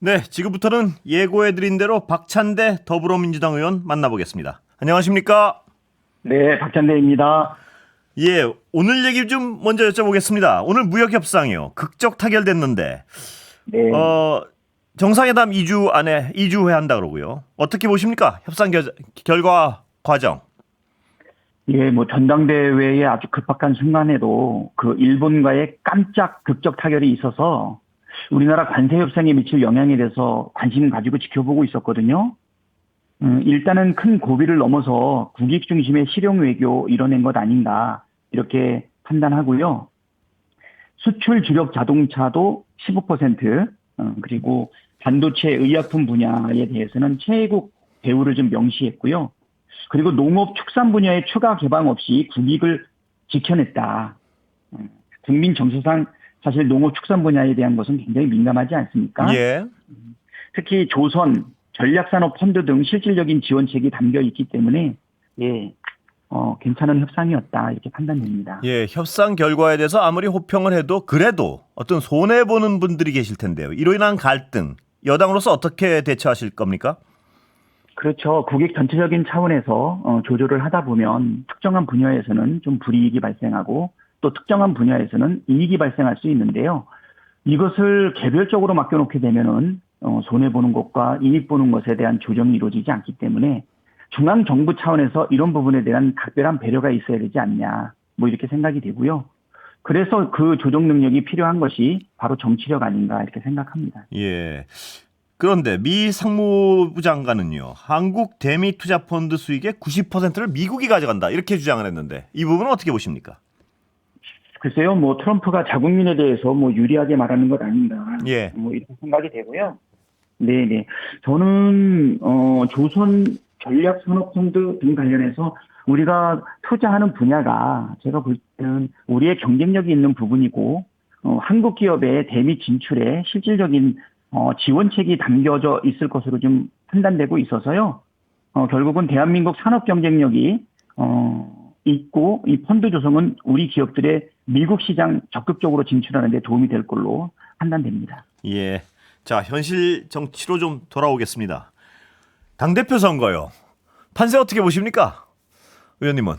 네, 지금부터는 예고해드린 대로 박찬대 더불어민주당 의원 만나보겠습니다. 안녕하십니까? 네, 박찬대입니다. 예, 오늘 얘기 좀 먼저 여쭤보겠습니다. 오늘 무역협상이요. 극적 타결됐는데, 네, 정상회담 2주 안에 2주 회한다 그러고요. 어떻게 보십니까? 협상 결과 과정. 예, 뭐 전당대회에 아주 급박한 순간에도 그 일본과의 깜짝 극적 타결이 있어서 우리나라 관세 협상에 미칠 영향에 대해서 관심 가지고 지켜보고 있었거든요. 일단은 큰 고비를 넘어서 국익 중심의 실용 외교 이뤄낸 것 아닌가 이렇게 판단하고요. 수출 주력 자동차도 15%, 그리고 반도체 의약품 분야에 대해서는 최애국 대우를 좀 명시했고요. 그리고 농업 축산 분야의 추가 개방 없이 국익을 지켜냈다. 국민 정서상 사실 농업 축산 분야에 대한 것은 굉장히 민감하지 않습니까? 예. 특히 조선, 전략산업펀드 등 실질적인 지원책이 담겨 있기 때문에 예, 괜찮은 협상이었다 이렇게 판단됩니다. 예, 협상 결과에 대해서 아무리 호평을 해도 그래도 어떤 손해보는 분들이 계실 텐데요. 이로 인한 갈등, 여당으로서 어떻게 대처하실 겁니까? 그렇죠. 국익 전체적인 차원에서 조절을 하다 보면 특정한 분야에서는 좀 불이익이 발생하고 또 특정한 분야에서는 이익이 발생할 수 있는데요. 이것을 개별적으로 맡겨놓게 되면은 손해보는 것과 이익 보는 것에 대한 조정이 이루어지지 않기 때문에 중앙정부 차원에서 이런 부분에 대한 각별한 배려가 있어야 되지 않냐, 뭐 이렇게 생각이 되고요. 그래서 그 조정 능력이 필요한 것이 바로 정치력 아닌가 이렇게 생각합니다. 예. 그런데 미 상무부 장관은요, 한국 대미투자펀드 수익의 90%를 미국이 가져간다 이렇게 주장을 했는데 이 부분은 어떻게 보십니까? 글쎄요, 뭐 트럼프가 자국민에 대해서 뭐 유리하게 말하는 것 아닌가, 예, 뭐 이렇게 생각이 되고요. 네네. 저는 조선 전략산업펀드 등 관련해서 우리가 투자하는 분야가 제가 볼 때는 우리의 경쟁력이 있는 부분이고 한국 기업의 대미 진출에 실질적인 지원책이 담겨져 있을 것으로 좀 판단되고 있어서요. 결국은 대한민국 산업 경쟁력이 있고 이 펀드 조성은 우리 기업들의 미국 시장 적극적으로 진출하는 데 도움이 될 걸로 판단됩니다. 예. 자, 현실 정치로 좀 돌아오겠습니다. 당대표 선거요. 판세 어떻게 보십니까? 의원님은?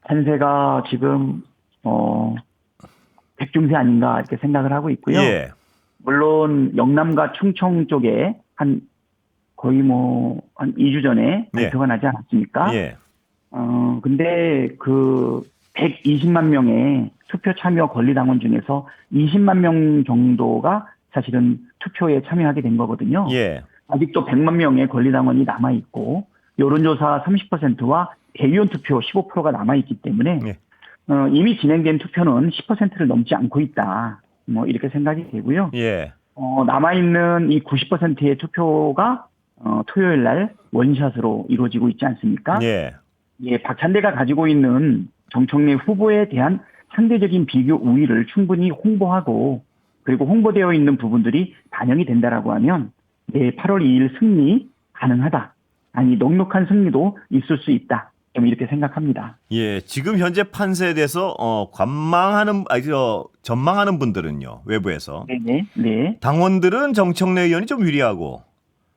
판세가 지금 백중세 아닌가 이렇게 생각을 하고 있고요. 예, 물론 영남과 충청 쪽에 한 거의 뭐 한 2주 전에 예, 발표가 나지 않았습니까? 예, 근데 그 120만 명의 투표 참여 권리당원 중에서 20만 명 정도가 사실은 투표에 참여하게 된 거거든요. 예, 아직도 100만 명의 권리당원이 남아있고 여론조사 30%와 대의원 투표 15%가 남아있기 때문에 예, 이미 진행된 투표는 10%를 넘지 않고 있다. 뭐 이렇게 생각이 되고요. 예, 남아있는 이 90%의 투표가 토요일 날 원샷으로 이루어지고 있지 않습니까? 예, 예, 박찬대가 가지고 있는 정청래 후보에 대한 상대적인 비교 우위를 충분히 홍보하고 그리고 홍보되어 있는 부분들이 반영이 된다라고 하면 네, 8월 2일 승리 가능하다. 아니 넉넉한 승리도 있을 수 있다. 좀 이렇게 생각합니다. 예. 지금 현재 판세에 대해서 전망하는 분들은요, 외부에서 네네. 네. 당원들은 정청래 의원이 좀 유리하고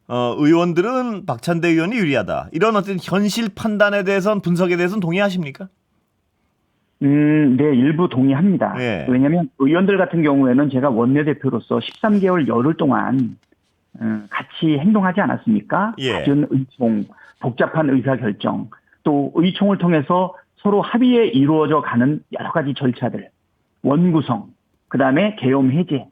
의원들은 박찬대 의원이 유리하다. 이런 어떤 현실 판단에 대해서는 분석에 대해서는 동의하십니까? 네, 일부 동의합니다. 예, 왜냐하면 의원들 같은 경우에는 제가 원내대표로서 13개월 열흘 동안 같이 행동하지 않았습니까? 예, 잦은 의총, 복잡한 의사결정, 또 의총을 통해서 서로 합의에 이루어져 가는 여러 가지 절차들, 원구성, 그다음에 계엄 해제,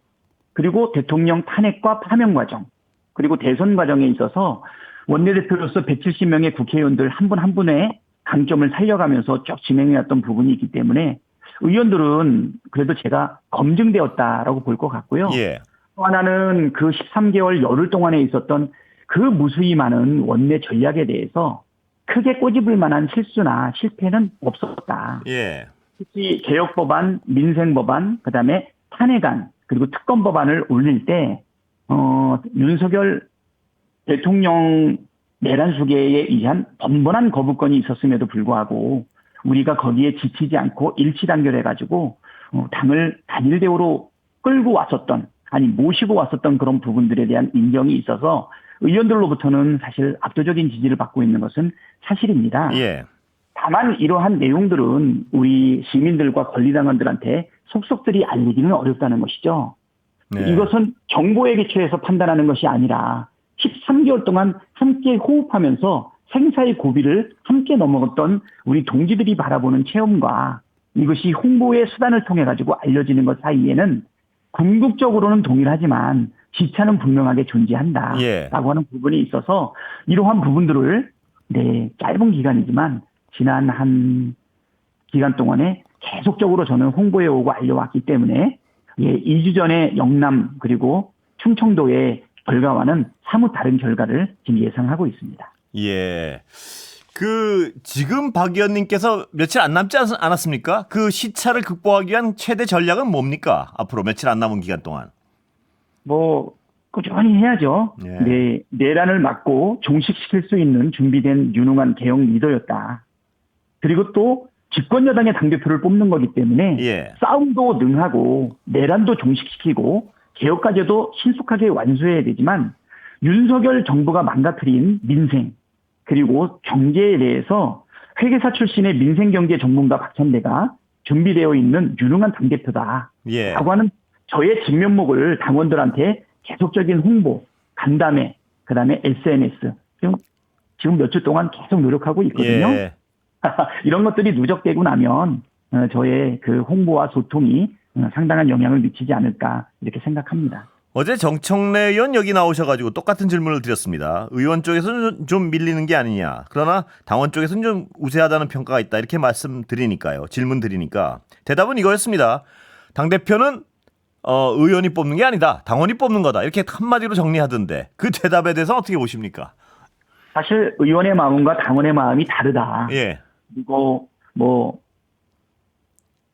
그리고 대통령 탄핵과 파면 과정, 그리고 대선 과정에 있어서 원내대표로서 170명의 국회의원들 한 분 한 분의 강점을 살려가면서 쭉 진행해왔던 부분이 있기 때문에 의원들은 그래도 제가 검증되었다라고 볼 것 같고요. 예, 또 하나는 그 13개월 열흘 동안에 있었던 그 무수히 많은 원내 전략에 대해서 크게 꼬집을 만한 실수나 실패는 없었다. 예, 특히 개혁법안, 민생법안, 그다음에 탄핵안, 그리고 특검법안을 올릴 때 윤석열 대통령 내란 수계에 의한 번번한 거부권이 있었음에도 불구하고 우리가 거기에 지치지 않고 일치단결해가지고 당을 단일대우로 끌고 왔었던 아니 모시고 왔었던 그런 부분들에 대한 인정이 있어서 의원들로부터는 사실 압도적인 지지를 받고 있는 것은 사실입니다. 예. 다만 이러한 내용들은 우리 시민들과 권리당원들한테 속속들이 알리기는 어렵다는 것이죠. 네. 이것은 정보에 기초해서 판단하는 것이 아니라 13개월 동안 함께 호흡하면서 생사의 고비를 함께 넘어갔던 우리 동지들이 바라보는 체험과 이것이 홍보의 수단을 통해 가지고 알려지는 것 사이에는 궁극적으로는 동일하지만 시차는 분명하게 존재한다라고 예. 하는 부분이 있어서 이러한 부분들을 짧은 기간이지만 지난 한 기간 동안에 계속적으로 저는 홍보해 오고 알려왔기 때문에 2주 전에 영남 그리고 충청도의 결과와는 사뭇 다른 결과를 지금 예상하고 있습니다. 예. 지금 박 의원님께서 며칠 안 남지 않았습니까? 그 시차를 극복하기 위한 최대 전략은 뭡니까? 앞으로 며칠 안 남은 기간 동안. 꾸준히 해야죠. 예. 내란을 막고 종식시킬 수 있는 준비된 유능한 개혁 리더였다. 그리고 또 집권 여당의 당대표를 뽑는 거기 때문에 예. 싸움도 능하고 내란도 종식시키고 개혁까지도 신속하게 완수해야 되지만 윤석열 정부가 망가뜨린 민생 그리고 경제에 대해서 회계사 출신의 민생경제 전문가 박찬대가 준비되어 있는 유능한 당대표다. 예. 라고 하는 저의 진면목을 당원들한테 계속적인 홍보, 간담회, 그다음에 SNS 지금 몇 주 동안 계속 노력하고 있거든요. 예. 이런 것들이 누적되고 나면 저의 그 홍보와 소통이 상당한 영향을 미치지 않을까 이렇게 생각합니다. 어제 정청래 의원 여기 나오셔가지고 똑같은 질문을 드렸습니다. 의원 쪽에서는 좀 밀리는 게 아니냐. 그러나 당원 쪽에서는 좀 우세하다는 평가가 있다. 이렇게 말씀드리니까요. 질문 드리니까. 대답은 이거였습니다. 당대표는 의원이 뽑는 게 아니다. 당원이 뽑는 거다. 이렇게 한마디로 정리하던데 그 대답에 대해서 어떻게 보십니까? 사실 의원의 마음과 당원의 마음이 다르다. 예. 그리고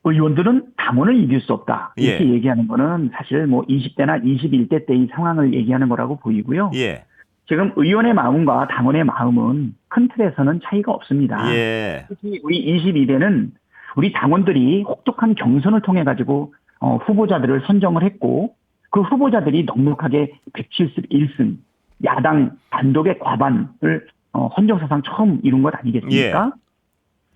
의원들은 당원을 이길 수 없다. 이렇게 예. 얘기하는 거는 사실 20대나 21대 때의 상황을 얘기하는 거라고 보이고요. 예. 지금 의원의 마음과 당원의 마음은 큰 틀에서는 차이가 없습니다. 예. 특히 우리 22대는 우리 당원들이 혹독한 경선을 통해 가지고 후보자들을 선정을 했고 그 후보자들이 넉넉하게 171승 야당 단독의 과반을 헌정사상 처음 이룬 것 아니겠습니까? 예.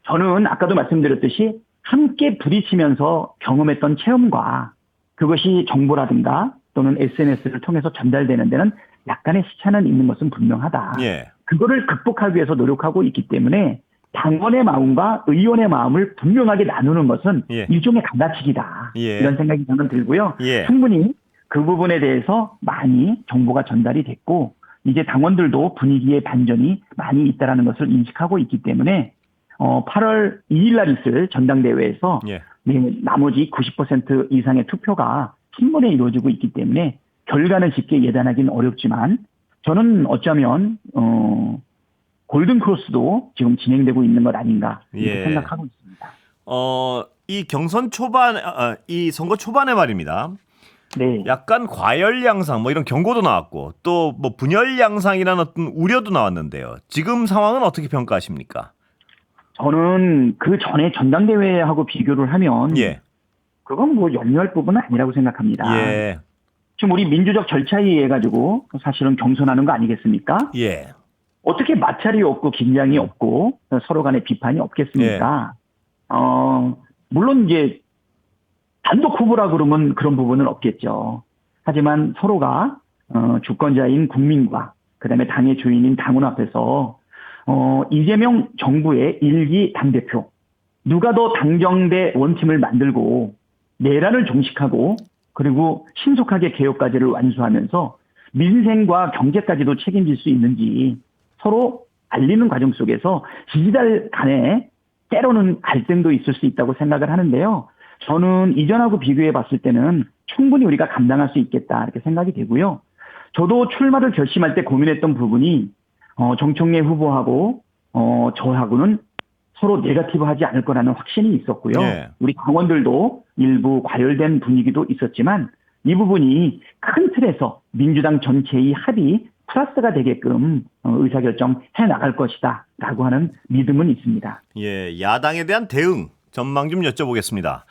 저는 아까도 말씀드렸듯이 함께 부딪히면서 경험했던 체험과 그것이 정보라든가 또는 SNS를 통해서 전달되는 데는 약간의 시차는 있는 것은 분명하다. 예. 그거를 극복하기 위해서 노력하고 있기 때문에 당원의 마음과 의원의 마음을 분명하게 나누는 것은 예. 일종의 갈라치기다. 예. 이런 생각이 저는 들고요. 예. 충분히 그 부분에 대해서 많이 정보가 전달이 됐고 이제 당원들도 분위기의 반전이 많이 있다는 것을 인식하고 있기 때문에 8월 2일 날 있을 전당대회에서 예. 나머지 90% 이상의 투표가 한 번에 이루어지고 있기 때문에 결과는 쉽게 예단하기는 어렵지만 저는 어쩌면 골든크로스도 지금 진행되고 있는 것 아닌가 이렇게 예. 생각하고 있습니다. 이 경선 초반, 이 선거 초반에 말입니다. 네. 약간 과열 양상 이런 경고도 나왔고 또 분열 양상이라는 어떤 우려도 나왔는데요. 지금 상황은 어떻게 평가하십니까? 저는 그 전에 전당대회하고 비교를 하면 예. 그건 염려할 부분은 아니라고 생각합니다. 예. 지금 우리 민주적 절차에 의해 가지고 사실은 경선하는 거 아니겠습니까? 예. 어떻게 마찰이 없고 긴장이 없고 서로 간에 비판이 없겠습니까? 물론 이제 단독 후보라 그러면 그런 부분은 없겠죠. 하지만 서로가 주권자인 국민과 그다음에 당의 주인인 당원 앞에서 이재명 정부의 1기 당대표 누가 더 당정대 원팀을 만들고 내란을 종식하고 그리고 신속하게 개혁까지를 완수하면서 민생과 경제까지도 책임질 수 있는지 서로 알리는 과정 속에서 지지자들 간에 때로는 갈등도 있을 수 있다고 생각을 하는데요. 저는 이전하고 비교해 봤을 때는 충분히 우리가 감당할 수 있겠다 이렇게 생각이 되고요. 저도 출마를 결심할 때 고민했던 부분이 정청래 후보하고 저하고는 서로 네거티브하지 않을 거라는 확신이 있었고요. 예. 우리 당원들도 일부 과열된 분위기도 있었지만 이 부분이 큰 틀에서 민주당 전체의 합의 플러스가 되게끔 의사결정 해나갈 것이다 라고 하는 믿음은 있습니다. 예, 야당에 대한 대응 전망 좀 여쭤보겠습니다.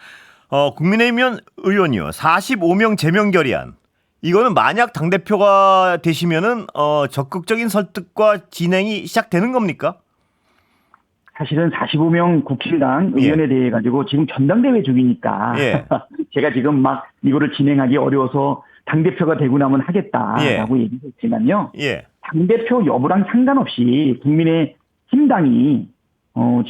국민의힘 의원이요. 45명 제명 결의안. 이거는 만약 당대표가 되시면은 적극적인 설득과 진행이 시작되는 겁니까? 사실은 45명 국힘당 예. 의원에 대해 가지고 지금 전당대회 중이니까 예. 제가 지금 막 이거를 진행하기 어려워서 당대표가 되고 나면 하겠다라고 예. 얘기했지만요. 예. 당대표 여부랑 상관없이 국민의힘당이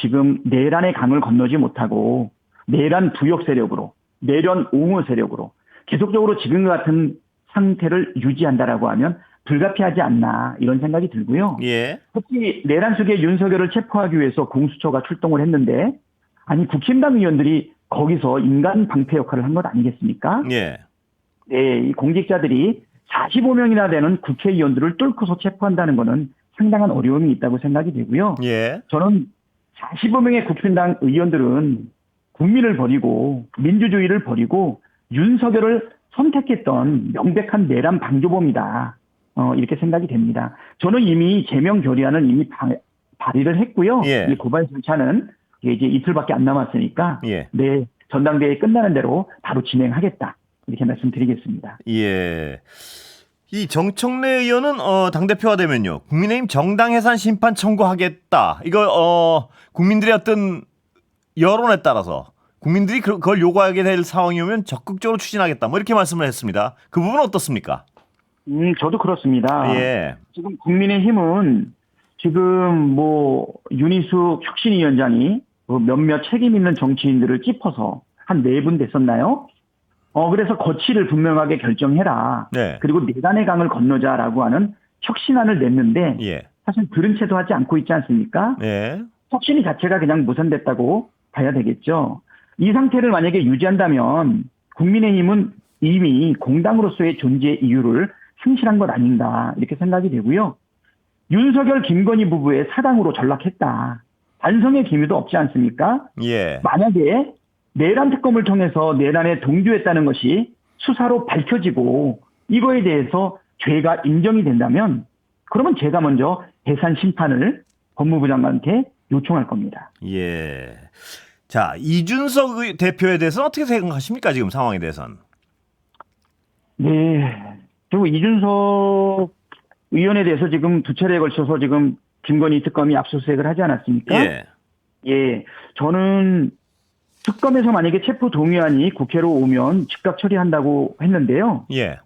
지금 내란의 강을 건너지 못하고 내란 부역 세력으로, 내란 옹호 세력으로 계속적으로 지금과 같은 상태를 유지한다라고 하면 불가피하지 않나 이런 생각이 들고요. 예. 특히 내란 속에 윤석열을 체포하기 위해서 공수처가 출동을 했는데 아니 국힘당 의원들이 거기서 인간 방패 역할을 한 것 아니겠습니까? 예. 네, 이 공직자들이 45명이나 되는 국회의원들을 뚫고서 체포한다는 것은 상당한 어려움이 있다고 생각이 되고요. 예. 저는 45명의 국힘당 의원들은 국민을 버리고 민주주의를 버리고 윤석열을 선택했던 명백한 내란 방조범이다. 이렇게 생각이 됩니다. 저는 이미 제명 결의안을 이미 발의를 했고요. 예. 이 고발 절차는 이제 이틀밖에 안 남았으니까 예. 네, 전당대회 끝나는 대로 바로 진행하겠다. 이렇게 말씀드리겠습니다. 예. 이 정청래 의원은 당대표가 되면요. 국민의힘 정당 해산 심판 청구하겠다. 이거 국민들의 어떤 여론에 따라서 국민들이 그걸 요구하게 될 상황이 오면 적극적으로 추진하겠다. 뭐 이렇게 말씀을 했습니다. 그 부분은 어떻습니까? 저도 그렇습니다. 예. 지금 국민의힘은 지금 윤희숙 혁신위원장이 몇몇 책임 있는 정치인들을 찝어서 한 4분 됐었나요? 그래서 거취를 분명하게 결정해라. 네. 그리고 내란의 강을 건너자라고 하는 혁신안을 냈는데 예. 사실 들은 채도 하지 않고 있지 않습니까? 예. 혁신이 자체가 그냥 무산됐다고 봐야 되겠죠. 이 상태를 만약에 유지한다면 국민의힘은 이미 공당으로서의 존재 이유를 상실한 것 아닌가 이렇게 생각이 되고요. 윤석열, 김건희 부부의 사당으로 전락했다. 반성의 기미도 없지 않습니까? 예. 만약에 내란 특검을 통해서 내란에 동조했다는 것이 수사로 밝혀지고 이거에 대해서 죄가 인정이 된다면 그러면 제가 먼저 해산 심판을 법무부 장관한테 요청할 겁니다. 예. 자, 이준석 대표에 대해서는 어떻게 생각하십니까? 지금 상황에 대해서는. 네. 그리고 이준석 의원에 대해서 지금 2차례에 걸쳐서 지금 김건희 특검이 압수수색을 하지 않았습니까? 예. 예. 저는 특검에서 만약에 체포 동의안이 국회로 오면 즉각 처리한다고 했는데요. 예.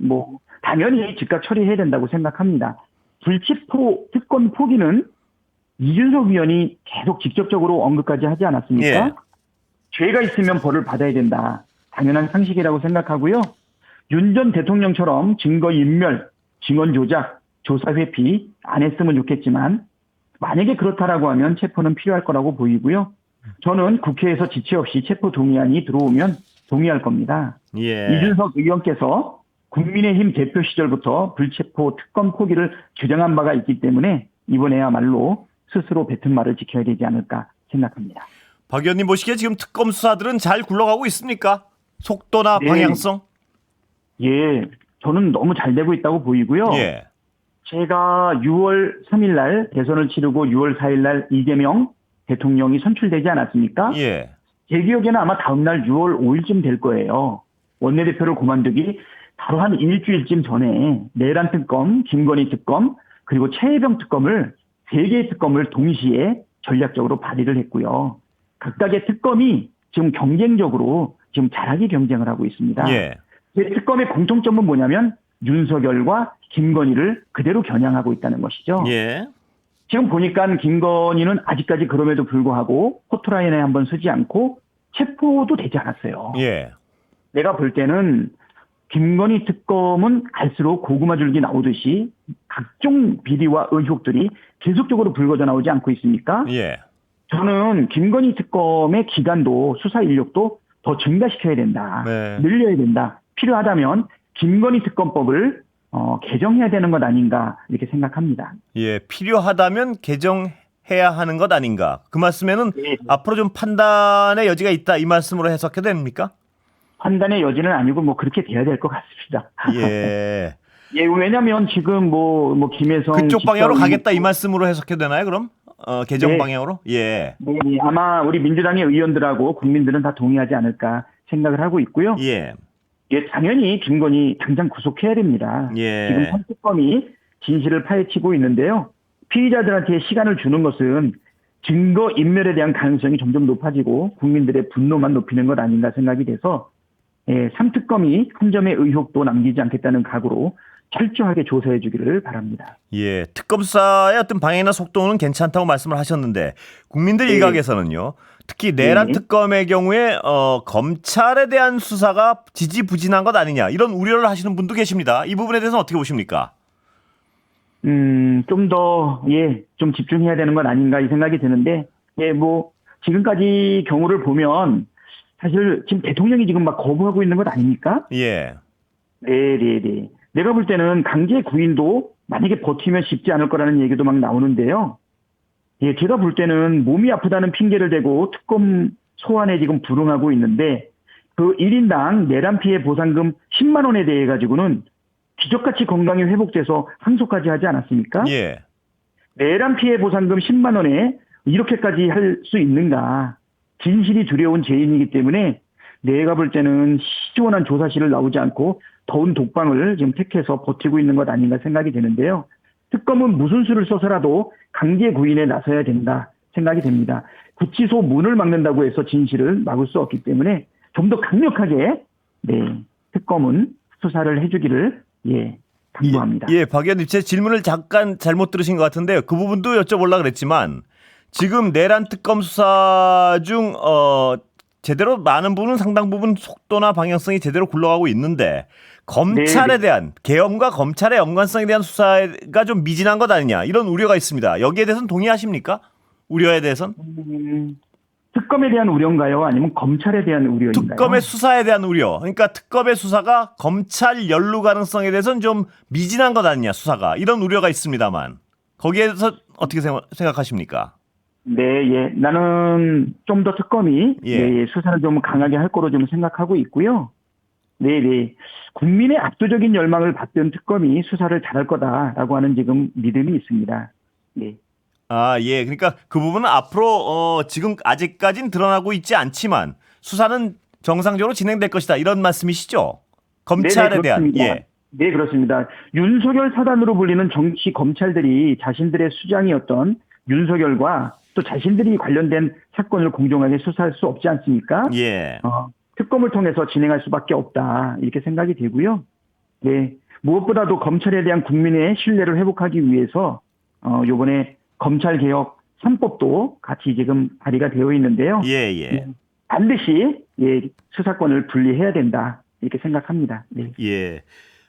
당연히 즉각 처리해야 된다고 생각합니다. 불체포 특권 포기는 이준석 의원이 계속 직접적으로 언급까지 하지 않았습니까? 예. 죄가 있으면 벌을 받아야 된다. 당연한 상식이라고 생각하고요. 윤 전 대통령처럼 증거인멸, 증언 조작, 조사 회피 안 했으면 좋겠지만 만약에 그렇다라고 하면 체포는 필요할 거라고 보이고요. 저는 국회에서 지체 없이 체포 동의안이 들어오면 동의할 겁니다. 예. 이준석 의원께서 국민의힘 대표 시절부터 불체포 특검 포기를 주장한 바가 있기 때문에 이번에야말로 스스로 뱉은 말을 지켜야 되지 않을까 생각합니다. 박 의원님 보시기에 지금 특검 수사들은 잘 굴러가고 있습니까? 속도나 네. 방향성? 예, 저는 너무 잘 되고 있다고 보이고요. 예. 제가 6월 3일 날 대선을 치르고 6월 4일 날 이재명 대통령이 선출되지 않았습니까? 예. 제 기억에는 아마 다음 날 6월 5일쯤 될 거예요. 원내대표를 그만두기 바로 한 일주일쯤 전에 내란 특검, 김건희 특검, 그리고 최혜병 특검을 3개의 특검을 동시에 전략적으로 발의를 했고요. 각각의 특검이 지금 경쟁적으로 지금 잘하게 경쟁을 하고 있습니다. 예. 제 특검의 공통점은 뭐냐면 윤석열과 김건희를 그대로 겨냥하고 있다는 것이죠. 예. 지금 보니까 김건희는 아직까지 그럼에도 불구하고 호트라인에 한번 서지 않고 체포도 되지 않았어요. 예. 내가 볼 때는 김건희 특검은 갈수록 고구마 줄기 나오듯이 각종 비리와 의혹들이 계속적으로 불거져 나오지 않고 있습니까? 예. 저는 김건희 특검의 기간도 수사 인력도 더 증가시켜야 된다. 네. 늘려야 된다. 필요하다면 김건희 특검법을 개정해야 되는 것 아닌가 이렇게 생각합니다. 예. 필요하다면 개정해야 하는 것 아닌가. 그 말씀에는 네. 앞으로 좀 판단의 여지가 있다. 이 말씀으로 해석해도 됩니까? 판단의 여지는 아니고 그렇게 돼야 될 것 같습니다. 예. 예, 왜냐면 지금 김혜성 그쪽 방향으로 집사위- 가겠다 이 말씀으로 해석해도 되나요? 그럼 개정 네. 방향으로? 예. 네, 아마 우리 민주당의 의원들하고 국민들은 다 동의하지 않을까 생각을 하고 있고요. 예. 예, 당연히 김건희 당장 구속해야 됩니다. 예. 지금 현 특검이 진실을 파헤치고 있는데요. 피의자들한테 시간을 주는 것은 증거 인멸에 대한 가능성이 점점 높아지고 국민들의 분노만 높이는 것 아닌가 생각이 돼서 3특검이 한 점의 의혹도 남기지 않겠다는 각오로 철저하게 조사해 주기를 바랍니다. 예, 특검 수사의 어떤 방향이나 속도는 괜찮다고 말씀을 하셨는데 국민들 네. 일각에서는요. 특히 내란 네. 특검의 경우에 검찰에 대한 수사가 지지부진한 것 아니냐 이런 우려를 하시는 분도 계십니다. 이 부분에 대해서는 어떻게 보십니까? 좀 더, 좀 집중해야 되는 건 아닌가 이 생각이 드는데, 지금까지 경우를 보면, 사실 지금 대통령이 지금 막 거부하고 있는 것 아닙니까? 예. 네. 내가 볼 때는 강제 구인도 만약에 버티면 쉽지 않을 거라는 얘기도 막 나오는데요. 제가 볼 때는 몸이 아프다는 핑계를 대고 특검 소환에 지금 불응하고 있는데, 그 1인당 내란 피해 보상금 10만 원에 대해 가지고는 기적같이 건강이 회복돼서 항소까지 하지 않았습니까? 예. 내란 피해 보상금 10만 원에 이렇게까지 할 수 있는가. 진실이 두려운 죄인이기 때문에 내가 볼 때는 시원한 조사실을 나오지 않고 더운 독방을 지금 택해서 버티고 있는 것 아닌가 생각이 되는데요. 특검은 무슨 수를 써서라도 강제 구인에 나서야 된다 생각이 됩니다. 구치소 문을 막는다고 해서 진실을 막을 수 없기 때문에 좀 더 강력하게 특검은 수사를 해주기를 당부합니다. 예, 박 의원님 제 질문을 잠깐 잘못 들으신 것 같은데요. 그 부분도 여쭤보려고 그랬지만 지금 내란 특검 수사 중 제대로 많은 부분 상당 부분 속도나 방향성이 제대로 굴러가고 있는데 검찰에 대한 계엄과 검찰의 연관성에 대한 수사가 좀 미진한 것 아니냐 이런 우려가 있습니다. 여기에 대해서는 동의하십니까? 우려에 대해서는? 특검에 대한 우려인가요? 아니면 검찰에 대한 우려인가요? 특검의 수사에 대한 우려. 그러니까 특검의 수사가 검찰 연루 가능성에 대해서는 좀 미진한 것 아니냐 수사가 이런 우려가 있습니다만 거기에서 어떻게 생각하십니까? 나는 좀 더 특검이 수사를 좀 강하게 할 거로 좀 생각하고 있고요. 국민의 압도적인 열망을 받던 특검이 수사를 잘할 거다라고 하는 지금 믿음이 있습니다. 그러니까 그 부분은 앞으로 지금 아직까지는 드러나고 있지 않지만 수사는 정상적으로 진행될 것이다 이런 말씀이시죠? 검찰에 대한. 네, 그렇습니다. 윤석열 사단으로 불리는 정치 검찰들이 자신들의 수장이었던 윤석열과 또 자신들이 관련된 사건을 공정하게 수사할 수 없지 않습니까? 특검을 통해서 진행할 수밖에 없다 이렇게 생각이 되고요. 무엇보다도 검찰에 대한 국민의 신뢰를 회복하기 위해서 이번에 검찰개혁 3법도 같이 지금 발의가 되어 있는데요. 반드시 수사권을 분리해야 된다 이렇게 생각합니다.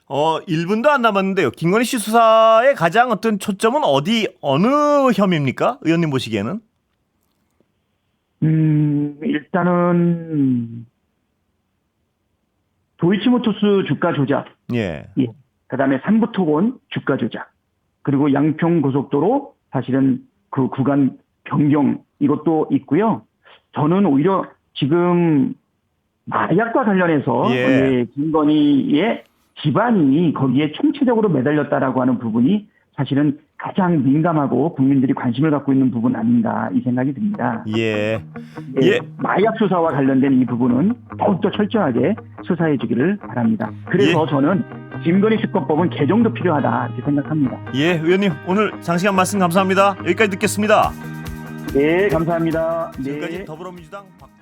1분도 안 남았는데요. 김건희 씨 수사의 가장 어떤 초점은 어느 혐의입니까? 의원님 보시기에는? 일단은 도이치모터스 주가 조작, 그다음에 삼부토건 주가 조작, 그리고 양평고속도로 사실은 그 구간 변경 이것도 있고요. 저는 오히려 지금 마약과 관련해서 김건희의 집안이 거기에 총체적으로 매달렸다라고 하는 부분이 사실은 가장 민감하고 국민들이 관심을 갖고 있는 부분 아닌가 이 생각이 듭니다. 마약 수사와 관련된 이 부분은 더욱더 철저하게 수사해 주기를 바랍니다. 그래서 저는 김건희 특검법은 개정도 필요하다 이렇게 생각합니다. 의원님 오늘 장시간 말씀 감사합니다. 여기까지 듣겠습니다. 감사합니다. 지금까지 더불어민주당 박찬